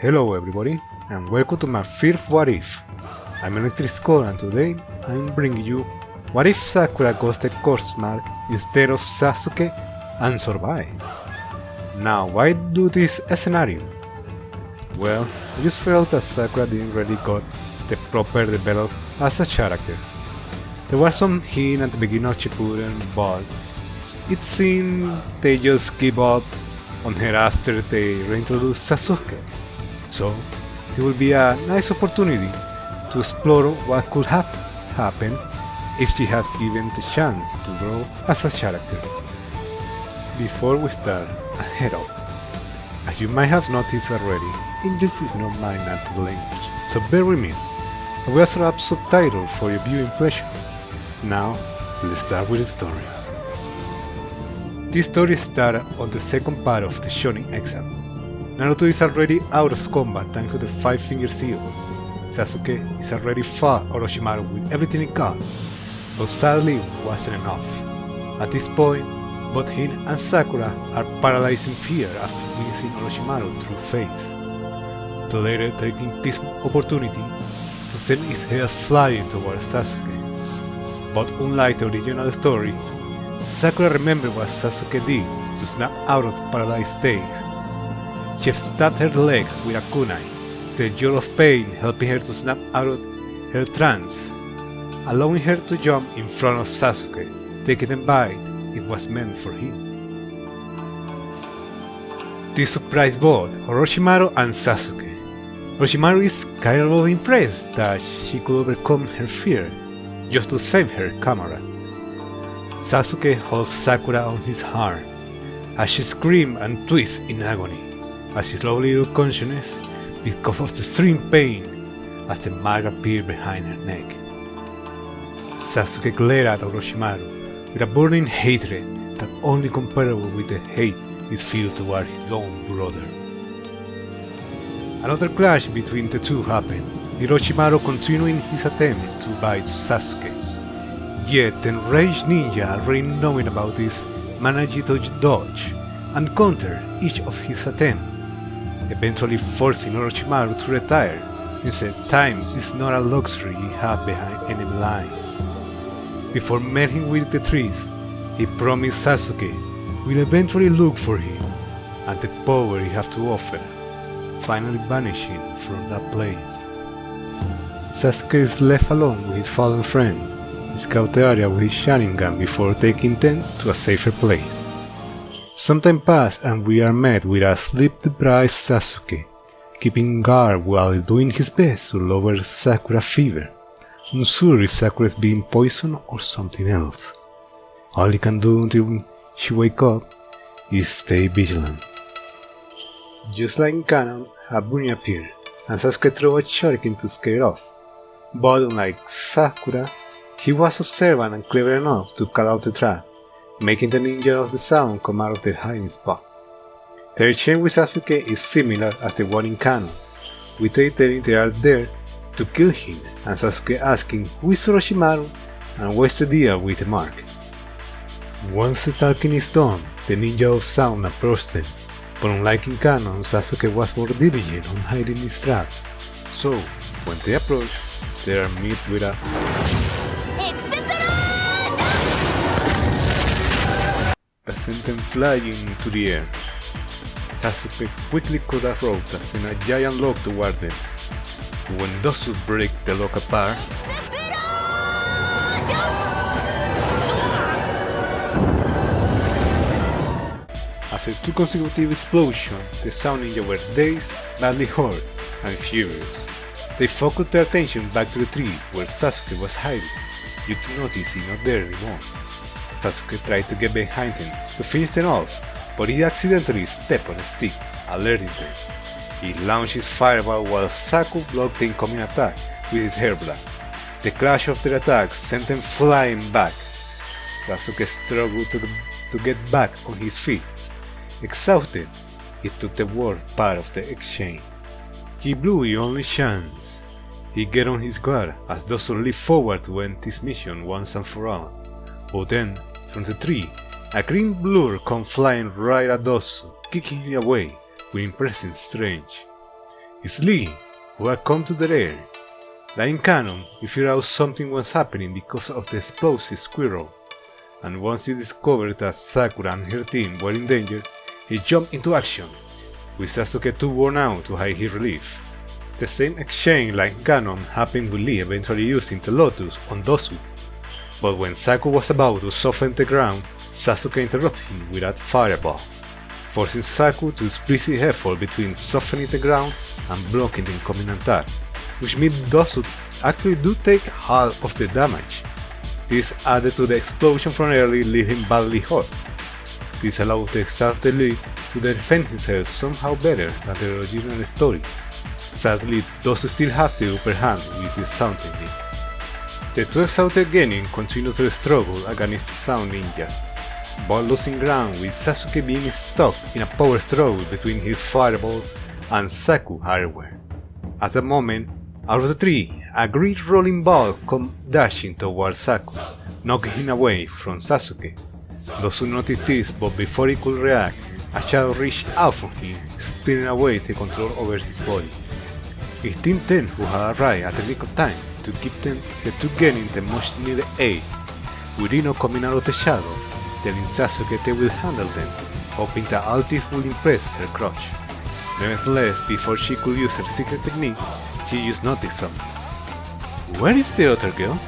Hello everybody, and welcome to my fifth What If. I'm Electric Skull, and today I'm bringing you what if Sakura goes the course mark instead of Sasuke and survive. Now, why do this scenario? Well, I just felt that Sakura didn't really got the proper development as a character. There was some hint at the beginning of Shippuden, but it seemed they just give up on her after they reintroduce Sasuke. So, it will be a nice opportunity to explore what could have happened if she had given the chance to grow as a character. Before we start, a head up. As you might have noticed already, English is not my native language, so bear with me. I will also have subtitles for your viewing pleasure. Now, let's start with the story. This story started on the second part of the Shonen exam. Naruto is already out of combat thanks to the 5-finger seal. Sasuke is already fought Orochimaru with everything he got, but sadly it wasn't enough. At this point, both he and Sakura are paralyzed in fear after witnessing Orochimaru through phase. The latter taking this opportunity to send his head flying towards Sasuke. But unlike the original story, Sakura remembered what Sasuke did to snap out of the paralyzed state. She stabbed her leg with a kunai, the jolt of pain helping her to snap out of her trance, allowing her to jump in front of Sasuke, taking a bite it was meant for him. This surprised both Orochimaru and Sasuke. Orochimaru is kind of impressed that she could overcome her fear just to save her comrade. Sasuke holds Sakura on his arm as she screams and twists in agony, as she slowly loses consciousness because of the extreme pain as the mark appears behind her neck. Sasuke glared at Orochimaru with a burning hatred that only comparable with the hate he feels toward his own brother. Another clash between the two happened, with Orochimaru continuing his attempt to bite Sasuke. Yet the enraged ninja, already knowing about this, managed to dodge and counter each of his attempts, eventually forcing Orochimaru to retire and said time is not a luxury he had behind enemy lines. Before meeting with the trees, he promised Sasuke will eventually look for him and the power he has to offer, finally vanishing from that place. Sasuke is left alone with his fallen friend. He scouts the area with his Sharingan before taking them to a safer place. Some time passes and we are met with a sleep-deprived Sasuke, keeping guard while doing his best to lower Sakura's fever, unsure if Sakura is being poisoned or something else. All he can do until she wakes up is stay vigilant. Just like in canon, a bunny appears, and Sasuke throws a shuriken to scare off. But unlike Sakura, he was observant and clever enough to call out the trap, making the ninja of the sound come out of their hiding spot. Their exchange with Sasuke is similar as the one in canon, with they telling they are there to kill him and Sasuke asking who is Orochimaru and what's the deal with the mark. Once the talking is done, the ninja of sound approached them, but unlike in canon, Sasuke was more diligent on hiding his trap. So, when they approach, they are met with a sent them flying into the air. Sasuke quickly cut a rope that sent a giant log toward them. When those two break the log apart, after two consecutive explosions, the Sound Ninja were dazed, badly hurt, and furious. They focused their attention back to the tree where Sasuke was hiding. You can notice he's not there anymore. Sasuke tried to get behind him to finish them off, but he accidentally stepped on a stick, alerting them. He launched his fireball while Saku blocked the incoming attack with his hair blast. The clash of their attacks sent them flying back. Sasuke struggled to get back on his feet. Exhausted, he took the worst part of the exchange. He blew his only chance. He get on his guard as Dosu leaped forward to end this mission once and for all. But then, from the tree, a green blur come flying right at Dosu, kicking him away with impressive strength. It's Lee, who had come to the air. Like in canon, he figured out something was happening because of the explosive squirrel, and once he discovered that Sakura and her team were in danger, he jumped into action, with Sasuke too worn out to hide his relief. The same exchange like in canon happened with Lee eventually using the Lotus on Dosu, but when Sakura was about to soften the ground, Sasuke interrupted him with a fireball, forcing Sakura to split his effort between softening the ground and blocking the incoming attack, which means Dosu actually do take half of the damage. This added to the explosion from early, leaving him badly hurt. This allowed the exhausted Lee to defend himself somehow better than the original story. Sadly, Dosu still have the upper hand with his Sound technique. The two exhausted Genin continued their struggle against the Sound Ninja, but losing ground with Sasuke being stuck in a power struggle between his fireball and Sakura hardware. At that moment, out of the tree, a green rolling ball come dashing towards Sakura, knocking him away from Sasuke. Dosu noticed this, but before he could react, a shadow reached out from him, stealing away the control over his body. It's Team 10 who had arrived at the nick of time to give them the two Genin the much needed aid, with Ino coming out of the shadow, telling Sasuke they will handle them, hoping that all this will impress her crush. Nevertheless, before she could use her secret technique, she just noticed something. Where is the other girl?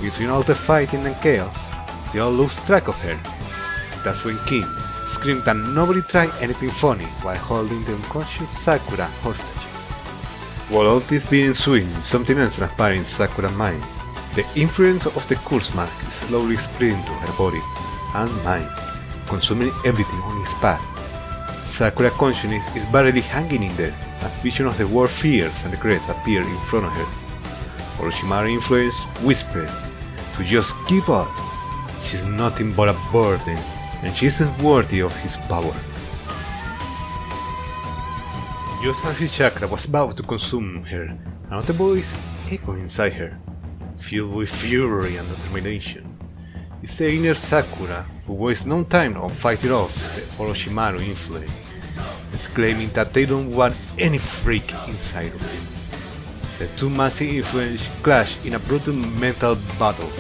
Between all the fighting and chaos, they all lose track of her. That's when Kim screamed that nobody tried anything funny while holding the unconscious Sakura hostage. While all this being ensuing, something else transpired in Sakura's mind. The influence of the curse mark is slowly spreading to her body and mind, consuming everything on its path. Sakura's consciousness is barely hanging in there as visions of the war fears and regrets appear in front of her. Orochimaru's influence whispered to just give up. She's nothing but a burden, and she isn't worthy of his power. Just as his chakra was about to consume her, another voice echoed inside her, filled with fury and determination. It's the inner Sakura, who wastes no time on fighting off the Orochimaru influence, exclaiming that they don't want any freak inside of them. The two massive influences clash in a brutal mental battle,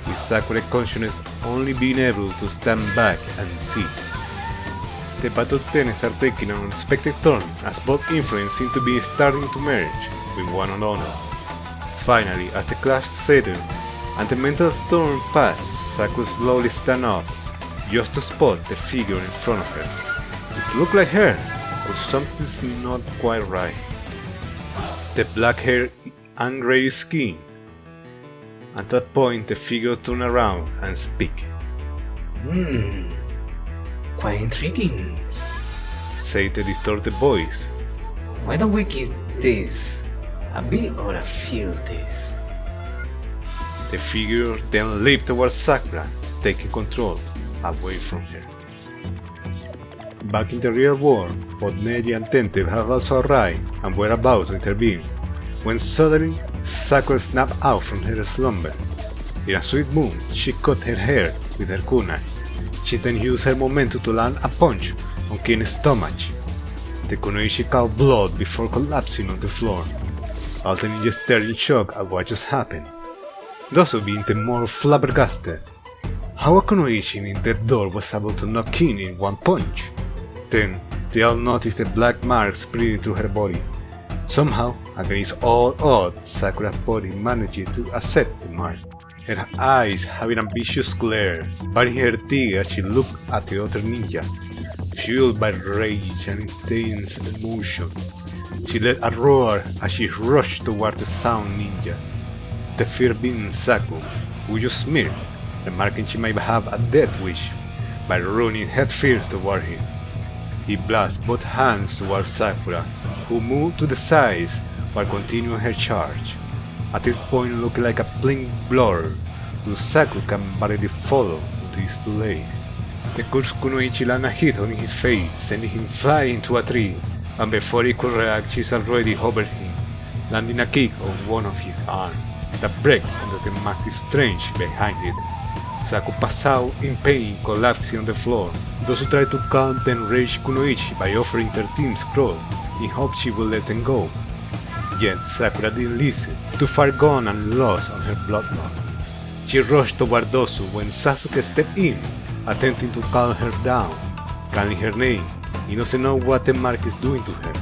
with Sakura's consciousness only being able to stand back and see. The battle then started taking an unexpected turn as both influences seem to be starting to merge with one another. Finally, as the clash settled and the mental storm passed, Sakura slowly stand up, just to spot the figure in front of her. It looked like her, but something's not quite right. The black hair and grey skin. At that point, the figure turned around and spoke. Quite intriguing, said the distorted voice. Why don't we give this a bit or a feel this? The figure then leaped towards Sakura, taking control away from her. Back in the real world, both Neji and Tente had also arrived and were about to intervene, when suddenly Sakura snapped out from her slumber. In a swift move, she cut her hair with her kunai. She then used her momentum to land a punch on Kin's stomach. The kunoichi caught blood before collapsing on the floor. All the ninjas stared in shock at what just happened. Dosu being the more flabbergasted. How a kunoichi in the door was able to knock Kin in one punch? Then, they all noticed the black mark spreading through her body. Somehow, against all odds, Sakura's body managed to accept the mark. Her eyes having a vicious glare, biting her teeth as she looked at the other ninja. Fueled by rage and intense emotion, she let a roar as she rushed toward the Sound Ninja. The fear being Sakura, who just smirked, remarking she might have a death wish by running headfirst toward him. He blasted both hands towards Sakura, who moved to the sides while continuing her charge. At this point looking like a blink blur, whose Sakura can barely follow until it's too late. The cursed kunoichi landed a hit on his face, sending him flying into a tree, and before he could react she's already over him, landing a kick on one of his arms, that broke under the massive strength behind it. Sakura passed out in pain, collapsing on the floor. Those who tried to calm the enraged kunoichi by offering their team scroll, in hope she would let them go. Yet Sakura didn't listen, too far gone and lost on her bloodlust. She rushed toward Dosu when Sasuke stepped in, attempting to calm her down. Calling her name, he doesn't know what the mark is doing to her,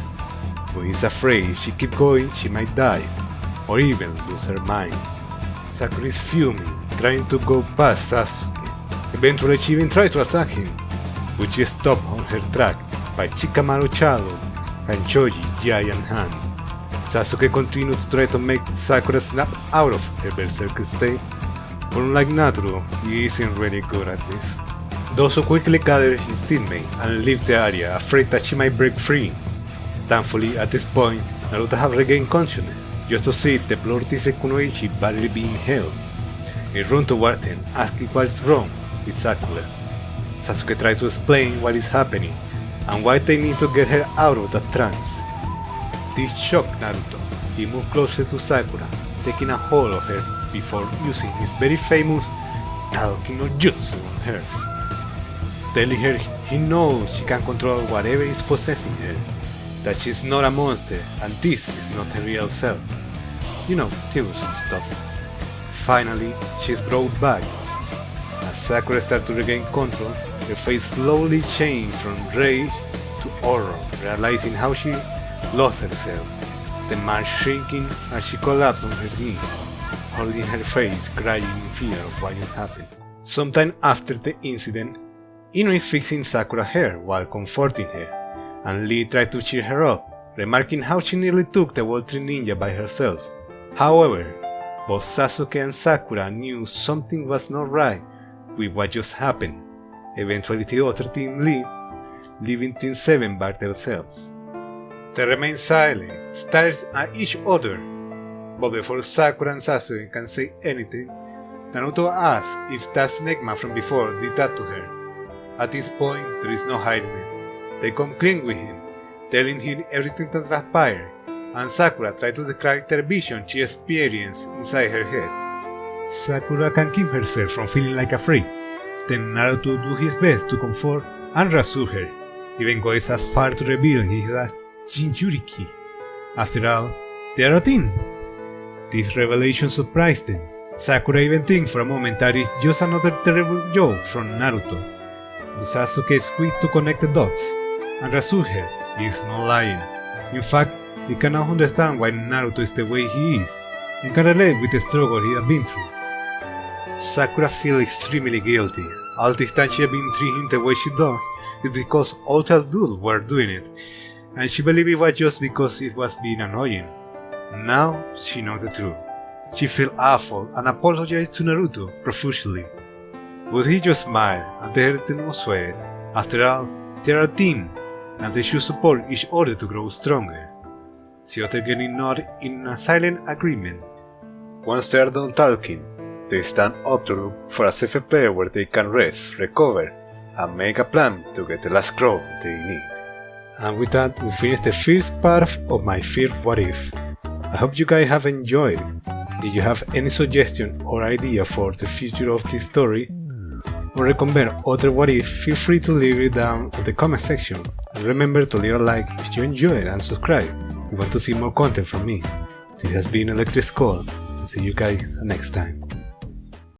but he's afraid if she keeps going she might die, or even lose her mind. Sakura is fuming, trying to go past Sasuke. Eventually she even tries to attack him, but she is stopped on her track by Shikamaru Chado and Choji Giant Hand. Sasuke continues to try to make Sakura snap out of her berserker state, but unlike Naruto, he isn't really good at this. Dosu quickly gathered his teammate and left the area, afraid that she might break free. Thankfully, at this point, Naruto have regained consciousness, just to see the Plurtise Kunoichi badly being held. He runs toward him, asking what's wrong with Sakura. Sasuke tries to explain what is happening, and why they need to get her out of that trance. This shocked Naruto. He moved closer to Sakura, taking a hold of her before using his very famous Tadouki no Jutsu on her, telling her he knows she can control whatever is possessing her, that she's not a monster and this is not her real self. You know, theories and stuff. Finally, she's brought back. As Sakura starts to regain control, her face slowly changed from rage to horror, realizing how she lost herself, the man shrinking as she collapsed on her knees, holding her face, crying in fear of what just happened. Sometime after the incident, Ino is fixing Sakura's hair while comforting her, and Lee tried to cheer her up, remarking how she nearly took the World Tree Ninja by herself. However, both Sasuke and Sakura knew something was not right with what just happened. Eventually the other team leave, leaving Team 7 by themselves. They remain silent, staring at each other, but before Sakura and Sasuke can say anything, Naruto asks if that snake man from before did that to her. At this point, there is no hiding it. They come clean with him, telling him everything that transpired, and Sakura tries to describe the vision she experienced inside her head. Sakura can keep herself from feeling like a freak. Then Naruto do his best to comfort and reassure her, even goes as far to reveal he has Jinchuriki. After all, they are a team. This revelation surprised them. Sakura even thinks for a moment that it's just another terrible joke from Naruto. But Sasuke is quick to connect the dots, and reassure her he is not lying. In fact, he cannot understand why Naruto is the way he is, and can relate with the struggle he has been through. Sakura feels extremely guilty. All this time she has been treating him the way she does is because all the adults were doing it, and she believed it was just because it was being annoying. Now she knows the truth. She feels awful and apologized to Naruto profusely, but he just smiled and they heard no sweat. After all, they are a team, and they should support each other to grow stronger. The other getting nod in a silent agreement. Once they are done talking, they stand up to look for a safe place where they can rest, recover, and make a plan to get the last crow they need. And with that, we finish the first part of my first What If. I hope you guys have enjoyed it. If you have any suggestion or idea for the future of this story, or recommend other What If, feel free to leave it down in the comment section. And remember to leave a like if you enjoyed it and subscribe if you want to see more content from me. This has been Electric Skull, and see you guys next time.